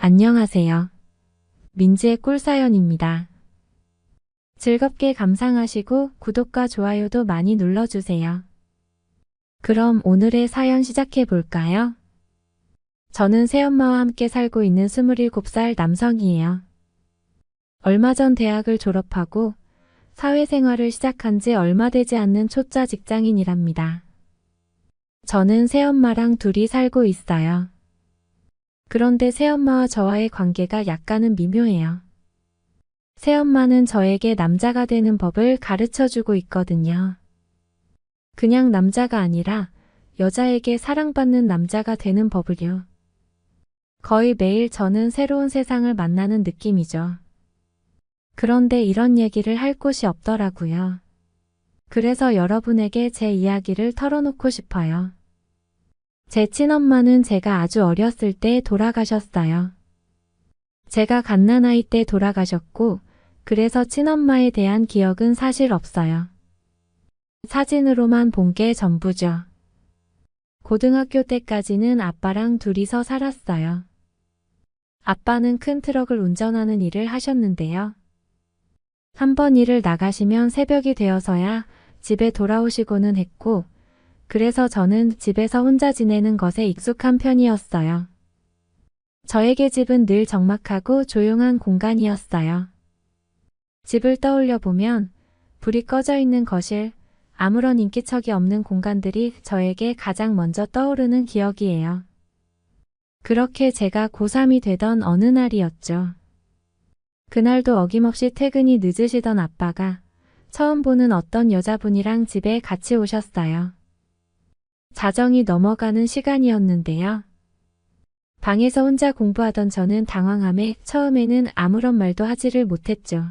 안녕하세요. 민지의 꿀사연입니다. 즐겁게 감상하시고 구독과 좋아요도 많이 눌러주세요. 그럼 오늘의 사연 시작해 볼까요? 저는 새엄마와 함께 살고 있는 27살 남성이에요. 얼마 전 대학을 졸업하고 사회생활을 시작한 지 얼마 되지 않는 초짜 직장인이랍니다. 저는 새엄마랑 둘이 살고 있어요. 그런데 새엄마와 저와의 관계가 약간은 미묘해요. 새엄마는 저에게 남자가 되는 법을 가르쳐주고 있거든요. 그냥 남자가 아니라 여자에게 사랑받는 남자가 되는 법을요. 거의 매일 저는 새로운 세상을 만나는 느낌이죠. 그런데 이런 얘기를 할 곳이 없더라고요. 그래서 여러분에게 제 이야기를 털어놓고 싶어요. 제 친엄마는 제가 아주 어렸을 때 돌아가셨어요. 제가 갓난아이 때 돌아가셨고, 그래서 친엄마에 대한 기억은 사실 없어요. 사진으로만 본 게 전부죠. 고등학교 때까지는 아빠랑 둘이서 살았어요. 아빠는 큰 트럭을 운전하는 일을 하셨는데요. 한번 일을 나가시면 새벽이 되어서야 집에 돌아오시고는 했고, 그래서 저는 집에서 혼자 지내는 것에 익숙한 편이었어요. 저에게 집은 늘 적막하고 조용한 공간이었어요. 집을 떠올려 보면 불이 꺼져 있는 거실, 아무런 인기척이 없는 공간들이 저에게 가장 먼저 떠오르는 기억이에요. 그렇게 제가 고3이 되던 어느 날이었죠. 그날도 어김없이 퇴근이 늦으시던 아빠가 처음 보는 어떤 여자분이랑 집에 같이 오셨어요. 자정이 넘어가는 시간이었는데요. 방에서 혼자 공부하던 저는 당황함에 처음에는 아무런 말도 하지를 못했죠.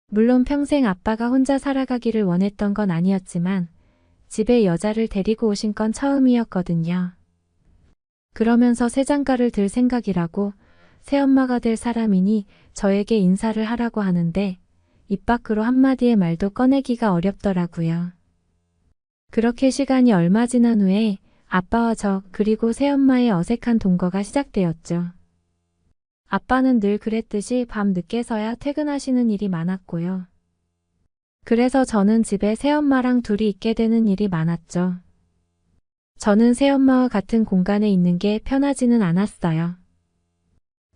물론 평생 아빠가 혼자 살아가기를 원했던 건 아니었지만 집에 여자를 데리고 오신 건 처음이었거든요. 그러면서 새 장가를 들 생각이라고 새엄마가 될 사람이니 저에게 인사를 하라고 하는데 입 밖으로 한마디의 말도 꺼내기가 어렵더라고요. 그렇게 시간이 얼마 지난 후에 아빠와 저 그리고 새엄마의 어색한 동거가 시작되었죠. 아빠는 늘 그랬듯이 밤 늦게서야 퇴근하시는 일이 많았고요. 그래서 저는 집에 새엄마랑 둘이 있게 되는 일이 많았죠. 저는 새엄마와 같은 공간에 있는 게 편하지는 않았어요.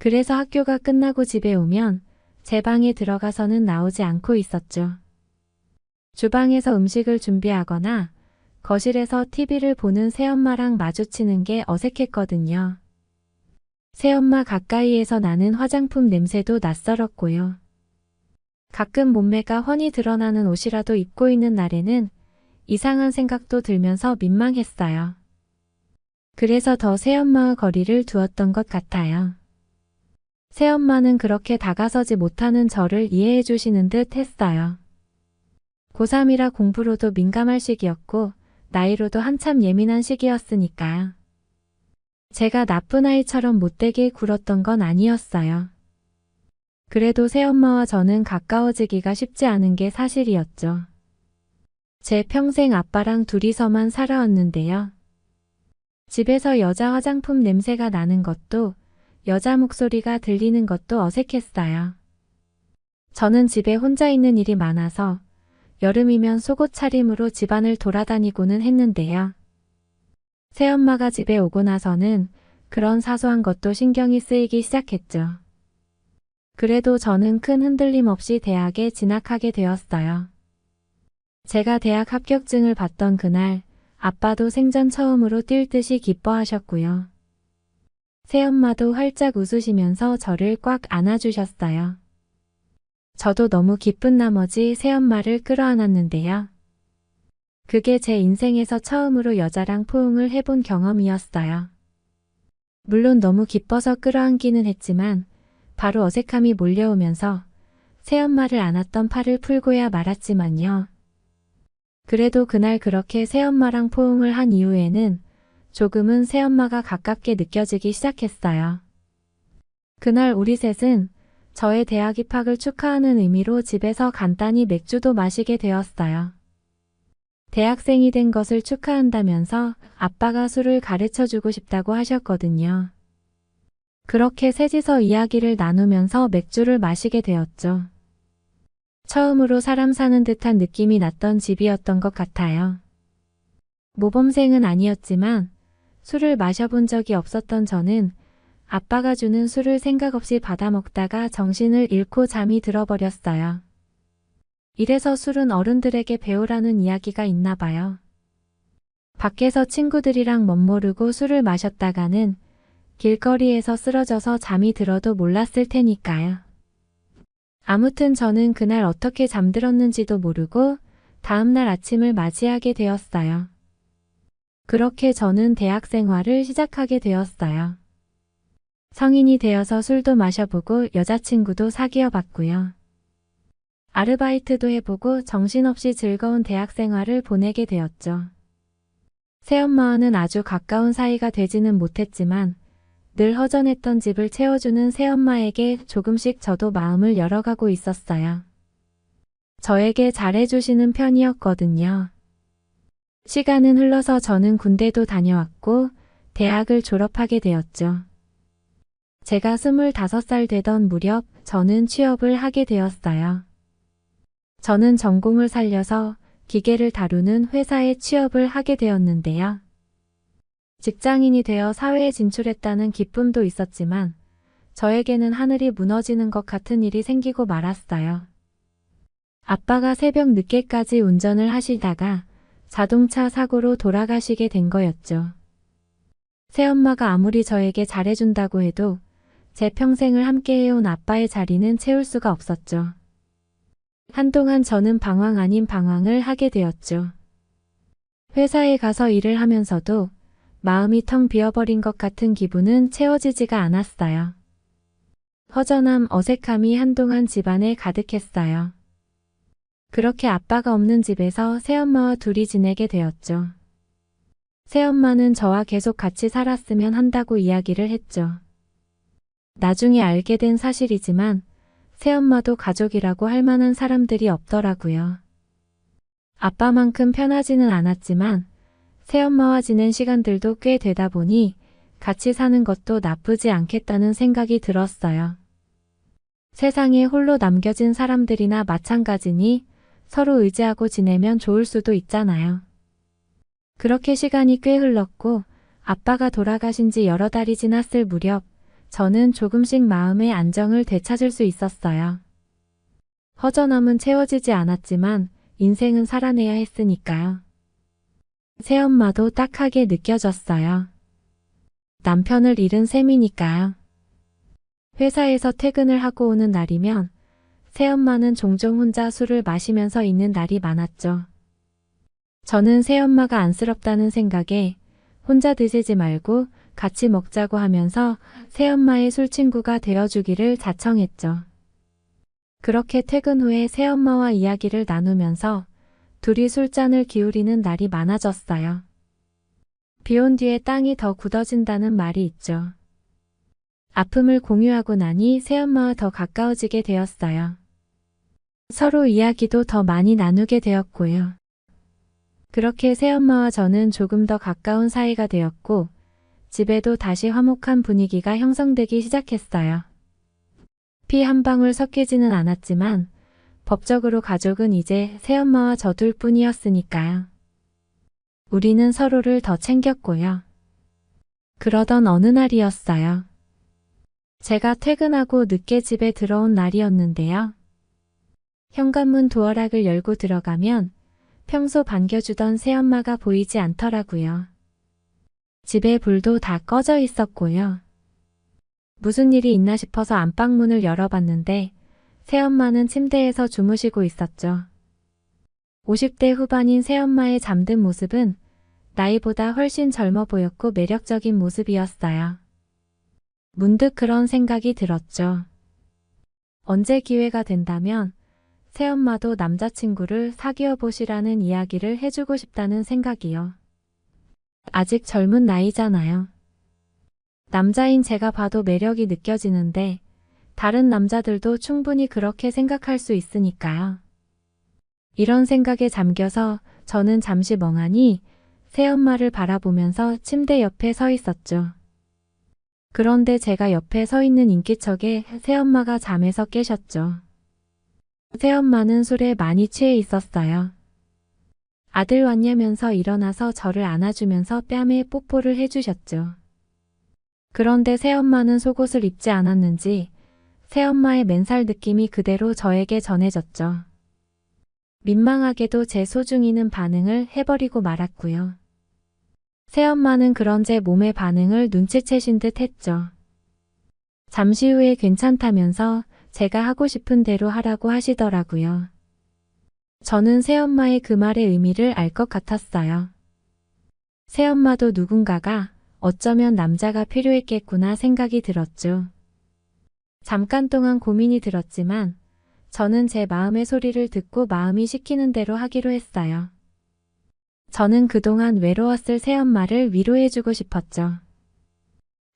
그래서 학교가 끝나고 집에 오면 제 방에 들어가서는 나오지 않고 있었죠. 주방에서 음식을 준비하거나 거실에서 TV를 보는 새엄마랑 마주치는 게 어색했거든요. 새엄마 가까이에서 나는 화장품 냄새도 낯설었고요. 가끔 몸매가 훤히 드러나는 옷이라도 입고 있는 날에는 이상한 생각도 들면서 민망했어요. 그래서 더 새엄마와 거리를 두었던 것 같아요. 새엄마는 그렇게 다가서지 못하는 저를 이해해 주시는 듯 했어요. 고3이라 공부로도 민감할 시기였고 나이로도 한참 예민한 시기였으니까요. 제가 나쁜 아이처럼 못되게 굴었던 건 아니었어요. 그래도 새엄마와 저는 가까워지기가 쉽지 않은 게 사실이었죠. 제 평생 아빠랑 둘이서만 살아왔는데요. 집에서 여자 화장품 냄새가 나는 것도 여자 목소리가 들리는 것도 어색했어요. 저는 집에 혼자 있는 일이 많아서 여름이면 속옷 차림으로 집안을 돌아다니고는 했는데요. 새엄마가 집에 오고 나서는 그런 사소한 것도 신경이 쓰이기 시작했죠. 그래도 저는 큰 흔들림 없이 대학에 진학하게 되었어요. 제가 대학 합격증을 받던 그날 아빠도 생전 처음으로 뛸 듯이 기뻐하셨고요. 새엄마도 활짝 웃으시면서 저를 꽉 안아주셨어요. 저도 너무 기쁜 나머지 새엄마를 끌어안았는데요. 그게 제 인생에서 처음으로 여자랑 포옹을 해본 경험이었어요. 물론 너무 기뻐서 끌어안기는 했지만 바로 어색함이 몰려오면서 새엄마를 안았던 팔을 풀고야 말았지만요. 그래도 그날 그렇게 새엄마랑 포옹을 한 이후에는 조금은 새엄마가 가깝게 느껴지기 시작했어요. 그날 우리 셋은 저의 대학 입학을 축하하는 의미로 집에서 간단히 맥주도 마시게 되었어요. 대학생이 된 것을 축하한다면서 아빠가 술을 가르쳐주고 싶다고 하셨거든요. 그렇게 셋이서 이야기를 나누면서 맥주를 마시게 되었죠. 처음으로 사람 사는 듯한 느낌이 났던 집이었던 것 같아요. 모범생은 아니었지만 술을 마셔본 적이 없었던 저는 아빠가 주는 술을 생각 없이 받아 먹다가 정신을 잃고 잠이 들어버렸어요. 이래서 술은 어른들에게 배우라는 이야기가 있나 봐요. 밖에서 친구들이랑 멋모르고 술을 마셨다가는 길거리에서 쓰러져서 잠이 들어도 몰랐을 테니까요. 아무튼 저는 그날 어떻게 잠들었는지도 모르고 다음날 아침을 맞이하게 되었어요. 그렇게 저는 대학 생활을 시작하게 되었어요. 성인이 되어서 술도 마셔보고 여자친구도 사귀어 봤고요. 아르바이트도 해보고 정신없이 즐거운 대학 생활을 보내게 되었죠. 새엄마와는 아주 가까운 사이가 되지는 못했지만 늘 허전했던 집을 채워주는 새엄마에게 조금씩 저도 마음을 열어가고 있었어요. 저에게 잘해주시는 편이었거든요. 시간은 흘러서 저는 군대도 다녀왔고 대학을 졸업하게 되었죠. 제가 25살 되던 무렵 저는 취업을 하게 되었어요. 저는 전공을 살려서 기계를 다루는 회사에 취업을 하게 되었는데요. 직장인이 되어 사회에 진출했다는 기쁨도 있었지만 저에게는 하늘이 무너지는 것 같은 일이 생기고 말았어요. 아빠가 새벽 늦게까지 운전을 하시다가 자동차 사고로 돌아가시게 된 거였죠. 새엄마가 아무리 저에게 잘해준다고 해도 제 평생을 함께해온 아빠의 자리는 채울 수가 없었죠. 한동안 저는 방황 아닌 방황을 하게 되었죠. 회사에 가서 일을 하면서도 마음이 텅 비어버린 것 같은 기분은 채워지지가 않았어요. 허전함, 어색함이 한동안 집안에 가득했어요. 그렇게 아빠가 없는 집에서 새엄마와 둘이 지내게 되었죠. 새엄마는 저와 계속 같이 살았으면 한다고 이야기를 했죠. 나중에 알게 된 사실이지만 새엄마도 가족이라고 할 만한 사람들이 없더라고요. 아빠만큼 편하지는 않았지만 새엄마와 지낸 시간들도 꽤 되다 보니 같이 사는 것도 나쁘지 않겠다는 생각이 들었어요. 세상에 홀로 남겨진 사람들이나 마찬가지니 서로 의지하고 지내면 좋을 수도 있잖아요. 그렇게 시간이 꽤 흘렀고 아빠가 돌아가신 지 여러 달이 지났을 무렵 저는 조금씩 마음의 안정을 되찾을 수 있었어요. 허전함은 채워지지 않았지만 인생은 살아내야 했으니까요. 새엄마도 딱하게 느껴졌어요. 남편을 잃은 셈이니까요. 회사에서 퇴근을 하고 오는 날이면 새엄마는 종종 혼자 술을 마시면서 있는 날이 많았죠. 저는 새엄마가 안쓰럽다는 생각에 혼자 드시지 말고 같이 먹자고 하면서 새엄마의 술친구가 되어주기를 자청했죠. 그렇게 퇴근 후에 새엄마와 이야기를 나누면서 둘이 술잔을 기울이는 날이 많아졌어요. 비 온 뒤에 땅이 더 굳어진다는 말이 있죠. 아픔을 공유하고 나니 새엄마와 더 가까워지게 되었어요. 서로 이야기도 더 많이 나누게 되었고요. 그렇게 새엄마와 저는 조금 더 가까운 사이가 되었고 집에도 다시 화목한 분위기가 형성되기 시작했어요. 피 한 방울 섞이지는 않았지만 법적으로 가족은 이제 새엄마와 저 둘뿐이었으니까요. 우리는 서로를 더 챙겼고요. 그러던 어느 날이었어요. 제가 퇴근하고 늦게 집에 들어온 날이었는데요. 현관문 도어락을 열고 들어가면 평소 반겨주던 새엄마가 보이지 않더라고요. 집에 불도 다 꺼져 있었고요. 무슨 일이 있나 싶어서 안방문을 열어봤는데 새엄마는 침대에서 주무시고 있었죠. 50대 후반인 새엄마의 잠든 모습은 나이보다 훨씬 젊어 보였고 매력적인 모습이었어요. 문득 그런 생각이 들었죠. 언제 기회가 된다면 새엄마도 남자친구를 사귀어 보시라는 이야기를 해주고 싶다는 생각이요. 아직 젊은 나이잖아요. 남자인 제가 봐도 매력이 느껴지는데 다른 남자들도 충분히 그렇게 생각할 수 있으니까요. 이런 생각에 잠겨서 저는 잠시 멍하니 새엄마를 바라보면서 침대 옆에 서 있었죠. 그런데 제가 옆에 서 있는 인기척에 새엄마가 잠에서 깨셨죠. 새엄마는 술에 많이 취해 있었어요. 아들 왔냐면서 일어나서 저를 안아주면서 뺨에 뽀뽀를 해주셨죠. 그런데 새엄마는 속옷을 입지 않았는지 새엄마의 맨살 느낌이 그대로 저에게 전해졌죠. 민망하게도 제 소중이는 반응을 해버리고 말았고요. 새엄마는 그런 제 몸의 반응을 눈치채신 듯 했죠. 잠시 후에 괜찮다면서 제가 하고 싶은 대로 하라고 하시더라고요. 저는 새엄마의 그 말의 의미를 알 것 같았어요. 새엄마도 누군가가 어쩌면 남자가 필요했겠구나 생각이 들었죠. 잠깐 동안 고민이 들었지만 저는 제 마음의 소리를 듣고 마음이 시키는 대로 하기로 했어요. 저는 그동안 외로웠을 새엄마를 위로해주고 싶었죠.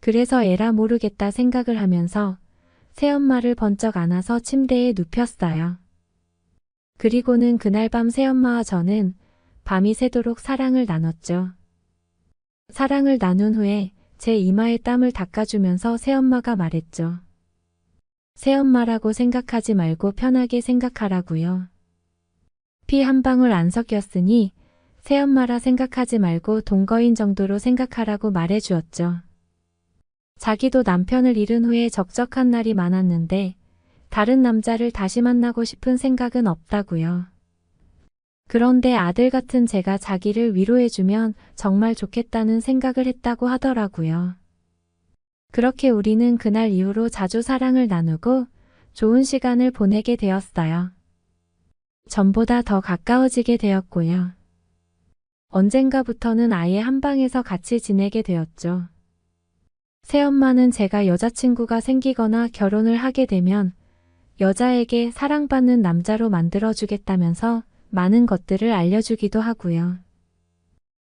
그래서 에라 모르겠다 생각을 하면서 새엄마를 번쩍 안아서 침대에 눕혔어요. 그리고는 그날 밤 새엄마와 저는 밤이 새도록 사랑을 나눴죠. 사랑을 나눈 후에 제 이마에 땀을 닦아주면서 새엄마가 말했죠. 새엄마라고 생각하지 말고 편하게 생각하라고요. 피 한 방울 안 섞였으니 새엄마라 생각하지 말고 동거인 정도로 생각하라고 말해주었죠. 자기도 남편을 잃은 후에 적적한 날이 많았는데 다른 남자를 다시 만나고 싶은 생각은 없다고요. 그런데 아들 같은 제가 자기를 위로해주면 정말 좋겠다는 생각을 했다고 하더라고요. 그렇게 우리는 그날 이후로 자주 사랑을 나누고 좋은 시간을 보내게 되었어요. 전보다 더 가까워지게 되었고요. 언젠가부터는 아예 한 방에서 같이 지내게 되었죠. 새엄마는 제가 여자친구가 생기거나 결혼을 하게 되면 여자에게 사랑받는 남자로 만들어주겠다면서 많은 것들을 알려주기도 하고요.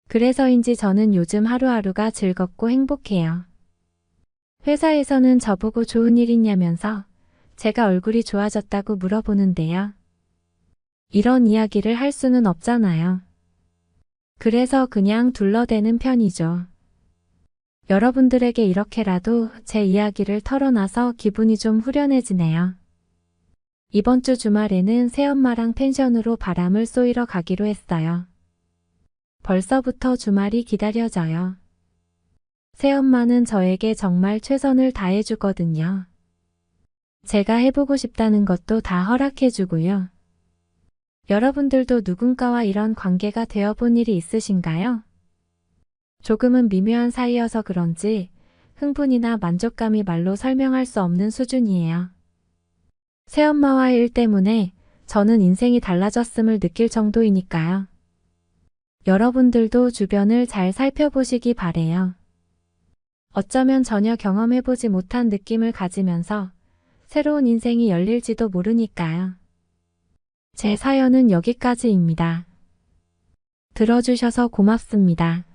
그래서인지 저는 요즘 하루하루가 즐겁고 행복해요. 회사에서는 저보고 좋은 일 있냐면서 제가 얼굴이 좋아졌다고 물어보는데요. 이런 이야기를 할 수는 없잖아요. 그래서 그냥 둘러대는 편이죠. 여러분들에게 이렇게라도 제 이야기를 털어놔서 기분이 좀 후련해지네요. 이번 주 주말에는 새엄마랑 펜션으로 바람을 쏘이러 가기로 했어요. 벌써부터 주말이 기다려져요. 새엄마는 저에게 정말 최선을 다해주거든요. 제가 해보고 싶다는 것도 다 허락해주고요. 여러분들도 누군가와 이런 관계가 되어본 일이 있으신가요? 조금은 미묘한 사이여서 그런지 흥분이나 만족감이 말로 설명할 수 없는 수준이에요. 새엄마와의 일 때문에 저는 인생이 달라졌음을 느낄 정도이니까요. 여러분들도 주변을 잘 살펴보시기 바래요. 어쩌면 전혀 경험해보지 못한 느낌을 가지면서 새로운 인생이 열릴지도 모르니까요. 제 사연은 여기까지입니다. 들어주셔서 고맙습니다.